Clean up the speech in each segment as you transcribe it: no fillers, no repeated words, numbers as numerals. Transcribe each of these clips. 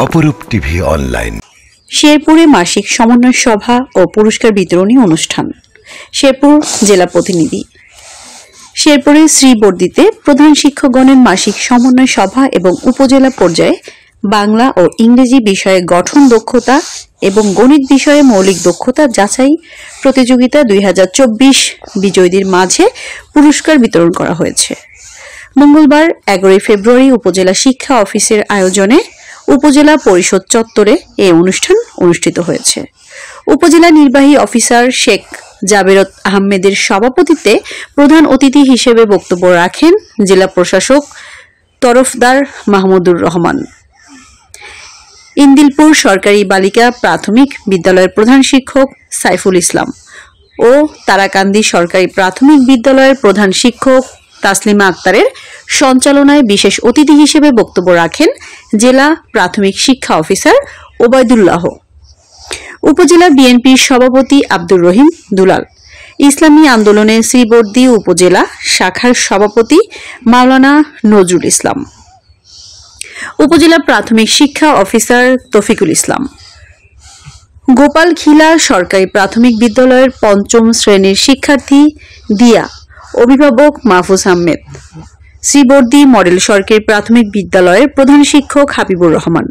অপরূপ TV online. শেরপুরে মাসিক সমন্বয় সভা ও পুরস্কার বিতরণী অনুষ্ঠান। শেরপুর জেলা প্রতিনিধি। শেরপুরের শ্রীবর্দীতে প্রধান শিক্ষকগণের মাসিক সমন্বয় সভা এবং উপজেলা পর্যায়ে বাংলা ও ইংরেজি বিষয়ে গঠন দক্ষতা এবং গণিত বিষয়ে মৌলিক দক্ষতা যাচাই প্রতিযোগিতা 2024 বিজয়ীদের মাঝে পুরস্কার বিতরণ করা হয়েছে। মঙ্গলবার 11 ফেব্রুয়ারি উপজেলা শিক্ষা অফিসের আয়োজনে উপজেলা পরিষদ চত্বরে এই অনুষ্ঠান অনুষ্ঠিত হয়েছে। উপজেলা নির্বাহী অফিসার শেখ জাবেরত আহমেদের সভাপতিত্বে প্রধান অতিথি হিসেবে বক্তব্য রাখেন জেলা প্রশাসক তরফদার মাহমুদুর রহমান। ইন্দিলপুর সরকারি বালিকা প্রাথমিক বিদ্যালয়ের প্রধান শিক্ষক সাইফুল ইসলাম ও তারাকান্দি সরকারি প্রাথমিক বিদ্যালয়ের প্রধান শিক্ষক তাসলিমা আক্তারের সঞ্চালনায় বিশেষ অতিথি হিসেবে বক্তব্য রাখেন জেলা প্রাথমিক শিক্ষা অফিসার ওবায়দুল্লাহ। উপজেলা বিএনপির সভাপতি আব্দুর রহিম দুলাল, ইসলামী আন্দোলনের শ্রীবর্দী উপজেলা শাখার সভাপতি মাওলানা নজরুল ইসলাম, উপজেলা প্রাথমিক শিক্ষা অফিসার তফিকুল ইসলাম, গোপালখিলা সরকারি প্রাথমিক বিদ্যালয়ের 5ম শ্রেণীর শিক্ষার্থী দিয়া, অভিভাবক মাহফুজ আহমেদ, শ্রীবর্দী মডেল সরকারি প্রাথমিক বিদ্যালয়ের প্রধান শিক্ষক হাবিবুর রহমান,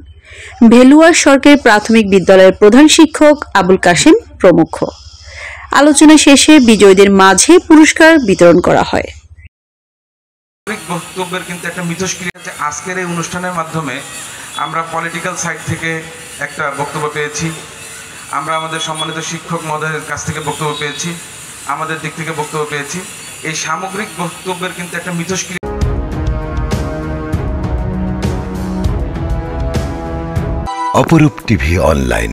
ভেলুয়া সরকারি প্রাথমিক বিদ্যালয়ের প্রধান শিক্ষক আবুল কাশেম প্রমুখ। আলোচনা শেষে বিজয়ীদের মাঝে পুরস্কার বিতরণ করা হয়। বক্তব্যের কিন্তু একটা মিথস্ক্রিয়া আছে। আজকের এই অনুষ্ঠানের মাধ্যমে আমরা পলিটিক্যাল সাইড থেকে একটা বক্তব্য পেয়েছি, আমরা আমাদের সম্মানিত শিক্ষক মহোদয়ের কাছ থেকে বক্তব্য পেয়েছি, আমাদের দিক থেকে বক্তব্য পেয়েছি। এই সামগ্রিক বক্তব্যের কিন্তু একটা মিথস্ক্রিয়া। অপরূপ টিভি অনলাইন।